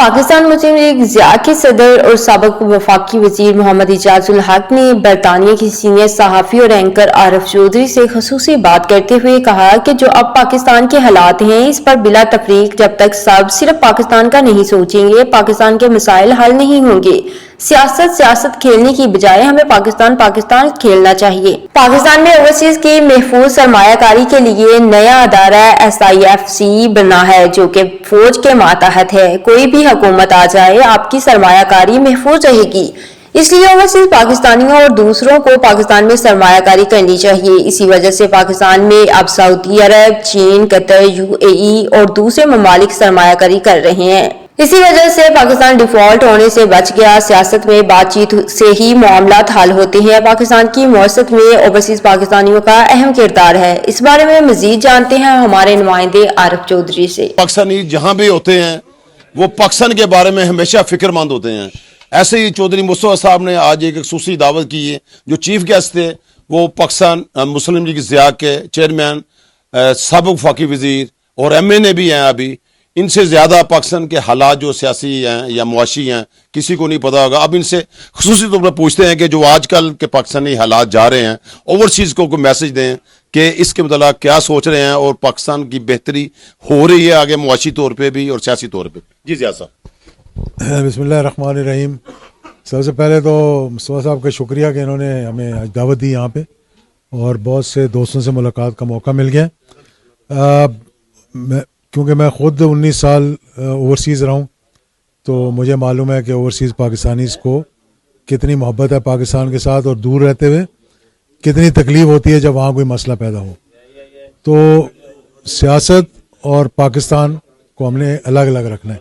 پاکستان مسلم league Zia کے صدر اور سابق وفاقی وزیر محمد اعجاز الحق نے برطانیہ کے سینئر صحافی اور اینکر عارف چودھری سے خصوصی بات کرتے ہوئے کہا کہ جو اب پاکستان کے حالات ہیں اس پر بلا تفریق جب تک سب صرف پاکستان کا نہیں سوچیں گے پاکستان کے مسائل حل نہیں ہوں گے۔ سیاست کھیلنے کی بجائے ہمیں پاکستان کھیلنا چاہیے۔ پاکستان میں اوورسیز کی محفوظ سرمایہ کاری کے لیے نیا ادارہ SIFC بنا ہے جو کہ فوج کے ماتحت ہے۔ کوئی بھی حکومت آ جائے آپ کی سرمایہ کاری محفوظ رہے گی، اس لیے اوورسیز پاکستانیوں اور دوسروں کو پاکستان میں سرمایہ کاری کرنی چاہیے۔ اسی وجہ سے پاکستان میں اب سعودی عرب، چین، قطر، UAE اور دوسرے ممالک سرمایہ کاری کر رہے ہیں۔ اسی وجہ سے پاکستان ڈیفالٹ ہونے سے بچ گیا۔ سیاست میں بات چیت سے ہی معاملات حل ہوتے ہیں۔ پاکستان کی معیشت میں اوورسیز پاکستانیوں کا اہم کردار ہے۔ اس بارے میں مزید جانتے ہیں ہمارے نمائندے عارف چودھری سے۔ پاکستانی جہاں بھی ہوتے ہیں وہ پاکستان کے بارے میں ہمیشہ فکر مند ہوتے ہیں۔ ایسے ہی چودھری مصطفیٰ صاحب نے آج ایک خصوصی دعوت کی ہے۔ جو چیف گیسٹ تھے وہ پاکستان مسلم لیگ ضیاء کے چیئرمین، سابق وفاقی وزیر اور MNA بھی ہیں۔ ابھی ان سے زیادہ پاکستان کے حالات جو سیاسی ہیں یا معاشی ہیں کسی کو نہیں پتا ہوگا۔ اب ان سے خصوصی طور پر پوچھتے ہیں کہ جو آج کل کے پاکستانی حالات جا رہے ہیں اوورسیز کو کوئی میسج دیں کہ اس کے متعلق کیا سوچ رہے ہیں اور پاکستان کی بہتری ہو رہی ہے آگے معاشی طور پہ بھی اور سیاسی طور پہ۔ جی ضیاء صاحب۔ بسم اللہ الرحمن الرحیم۔ سب سے پہلے تو مصطفیٰ صاحب کا شکریہ کہ انہوں نے ہمیں آج دعوت دی یہاں پہ اور بہت سے دوستوں سے ملاقات کا موقع مل گیا۔ کیونکہ میں خود 19 سال اوورسیز رہا ہوں تو مجھے معلوم ہے کہ اوورسیز پاکستانیز کو کتنی محبت ہے پاکستان کے ساتھ اور دور رہتے ہوئے کتنی تکلیف ہوتی ہے جب وہاں کوئی مسئلہ پیدا ہو۔ تو سیاست اور پاکستان کو ہم نے الگ الگ رکھنا ہے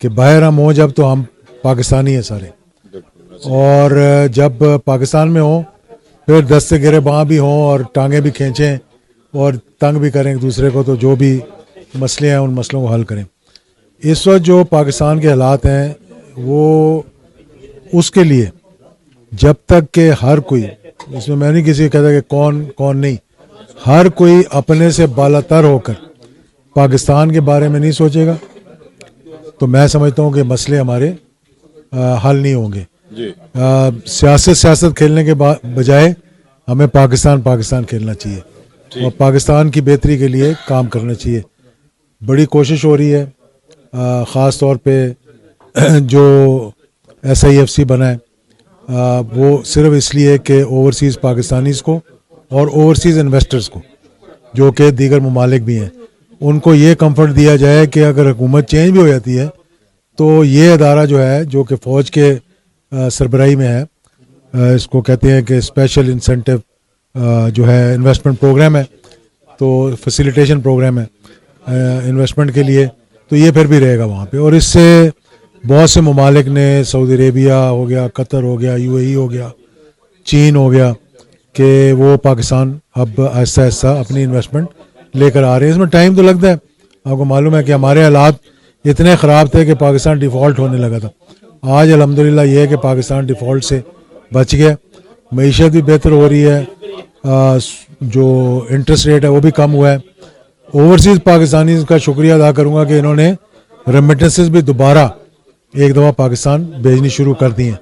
کہ باہر ہم ہوں جب تو ہم پاکستانی ہیں سارے، اور جب پاکستان میں ہوں پھر دستے گرے باں بھی ہوں اور ٹانگیں بھی کھینچیں اور تنگ بھی کریں ایک دوسرے کو، تو جو بھی مسئلے ہیں ان مسئلوں کو حل کریں۔ اس وقت جو پاکستان کے حالات ہیں وہ اس کے لیے جب تک کہ ہر کوئی، اس میں نہیں کسی کو کہتا کہ کون نہیں، ہر کوئی اپنے سے بالا تر ہو کر پاکستان کے بارے میں نہیں سوچے گا تو میں سمجھتا ہوں کہ مسئلے ہمارے حل نہیں ہوں گے۔ سیاست کھیلنے کے بجائے ہمیں پاکستان کھیلنا چاہیے اور پاکستان کی بہتری کے لیے کام کرنا چاہیے۔ بڑی کوشش ہو رہی ہے، خاص طور پہ جو SIFC بنا ہے وہ صرف اس لیے کہ اوورسیز پاکستانیز کو اور اوورسیز انویسٹرز کو جو کہ دیگر ممالک بھی ہیں ان کو یہ کمفرٹ دیا جائے کہ اگر حکومت چینج بھی ہو جاتی ہے تو یہ ادارہ جو ہے جو کہ فوج کے سربراہی میں ہے، اس کو کہتے ہیں کہ اسپیشل انسینٹو جو ہے انویسٹمنٹ پروگرام ہے، تو فیسیلیٹیشن پروگرام ہے انویسٹمنٹ کے لیے، تو یہ پھر بھی رہے گا وہاں پہ۔ اور اس سے بہت سے ممالک نے، سعودی عربیہ ہو گیا، قطر ہو گیا، UAE ہو گیا، چین ہو گیا، کہ وہ پاکستان اب آہستہ آہستہ اپنی انویسٹمنٹ لے کر آ رہے ہیں۔ اس میں ٹائم تو لگتا ہے، آپ کو معلوم ہے کہ ہمارے حالات اتنے خراب تھے کہ پاکستان ڈیفالٹ ہونے لگا تھا۔ آج الحمدللہ یہ ہے کہ پاکستان ڈیفالٹ سے بچ گیا، معیشت بھی بہتر ہو رہی ہے، جو انٹرسٹ ریٹ ہے وہ بھی کم ہوا ہے۔ اوورسیز پاکستانی کا شکریہ ادا کروں گا کہ انہوں نے ریمیٹنسز بھی دوبارہ ایک دفعہ پاکستان بھیجنی شروع کر دی ہیں۔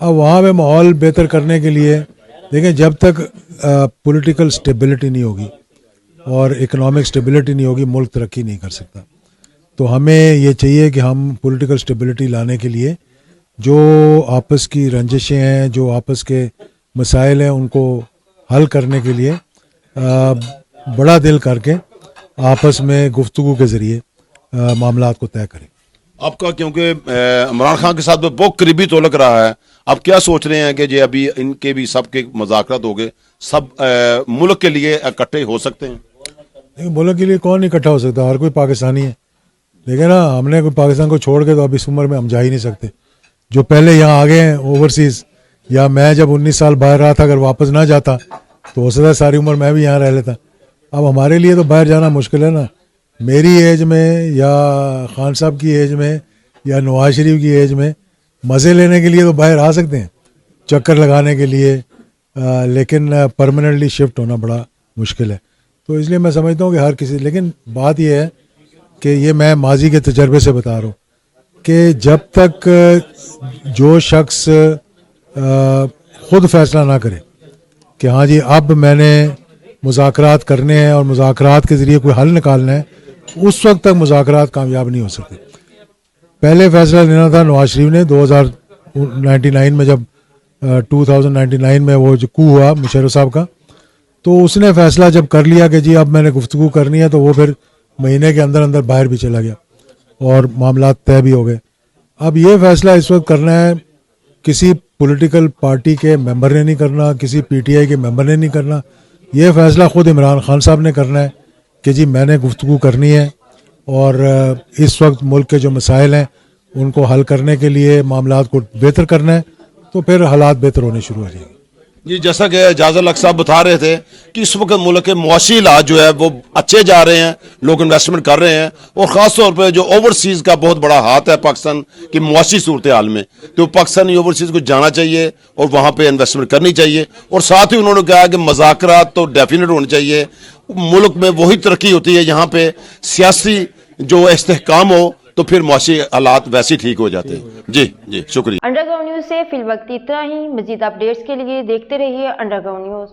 اب وہاں پہ ماحول بہتر کرنے کے لیے دیکھیں، جب تک پولیٹیکل سٹیبلٹی نہیں ہوگی اور اکنامک سٹیبلٹی نہیں ہوگی ملک ترقی نہیں کر سکتا۔ تو ہمیں یہ چاہیے کہ ہم پولیٹیکل سٹیبلٹی لانے کے لیے جو آپس کی رنجشیں ہیں، جو آپس کے مسائل ہیں، ان کو حل کرنے کے لیے بڑا دل کر کے آپس میں گفتگو کے ذریعے معاملات کو طے کریں۔ آپ کا کیونکہ عمران خان کے ساتھ بہت قریبی تعلق رہا ہے، آپ کیا سوچ رہے ہیں کہ جی ابھی ان کے بھی سب کے مذاکرات ہو گئے، سب ملک کے لیے اکٹھے ہو سکتے ہیں؟ ملک کے لیے کون اکٹھا ہو سکتا؟ ہر کوئی پاکستانی ہے، لیکن نا ہم نے کوئی پاکستان کو چھوڑ کے تو اب اس عمر میں ہم جا ہی نہیں سکتے۔ جو پہلے یہاں آگے ہیں اوورسیز، یا میں جب 19 سال باہر رہا تھا اگر واپس نہ جاتا تو ہو سکتا ہے ساری عمر میں بھی یہاں رہ لیتا۔ اب ہمارے لیے تو باہر جانا مشکل ہے نا، میری ایج میں یا خان صاحب کی ایج میں یا نواز شریف کی ایج میں مزے لینے کے لیے تو باہر آ سکتے ہیں، چکر لگانے کے لیے، لیکن پرماننٹلی شفٹ ہونا بڑا مشکل ہے۔ تو اس لیے میں سمجھتا ہوں کہ ہر کسی، لیکن بات یہ ہے کہ یہ میں ماضی کے تجربے سے بتا رہا ہوں کہ جب تک جو شخص خود فیصلہ نہ کرے کہ ہاں جی اب میں نے مذاکرات کرنے ہیں اور مذاکرات کے ذریعے کوئی حل نکالنا ہے، اس وقت تک مذاکرات کامیاب نہیں ہو سکتے. پہلے فیصلہ لینا تھا نواز شریف نے 2099 میں، جب 2099 میں وہ جو کو ہوا مشرف صاحب کا، تو اس نے فیصلہ جب کر لیا کہ جی اب میں نے گفتگو کرنی ہے، تو وہ پھر مہینے کے اندر اندر باہر بھی چلا گیا اور معاملات طے بھی ہو گئے. اب یہ فیصلہ اس وقت کرنا ہے، کسی پولیٹیکل پارٹی کے ممبر نے نہیں کرنا، کسی پی ٹی آئی کے ممبر نے نہیں کرنا. یہ فیصلہ خود عمران خان صاحب نے کرنا ہے کہ جی میں نے گفتگو کرنی ہے اور اس وقت ملک کے جو مسائل ہیں ان کو حل کرنے کے لیے معاملات کو بہتر کرنا ہے، تو پھر حالات بہتر ہونے شروع ہو جائیں گے. جی جیسا کہ اعجاز الحق صاحب بتا رہے تھے کہ اس وقت ملک کے معاشی حالات جو ہے وہ اچھے جا رہے ہیں، لوگ انویسٹمنٹ کر رہے ہیں، اور خاص طور پہ جو اوورسیز کا بہت بڑا ہاتھ ہے پاکستان کی معاشی صورتحال میں، تو پاکستانی اوورسیز کو جانا چاہیے اور وہاں پہ انویسٹمنٹ کرنی چاہیے. اور ساتھ ہی انہوں نے کہا کہ مذاکرات تو ڈیفینیٹ ہونے چاہیے. ملک میں وہی ترقی ہوتی ہے یہاں پہ سیاسی جو استحکام ہو، تو پھر معاشی حالات ویسے ہی ٹھیک ہو جاتے ہیں. جی شکریہ. انڈر گراؤنڈ نیوز سے فی الوقت اتنا ہی. مزید اپڈیٹس کے لیے دیکھتے رہیے انڈر گراؤنڈ نیوز.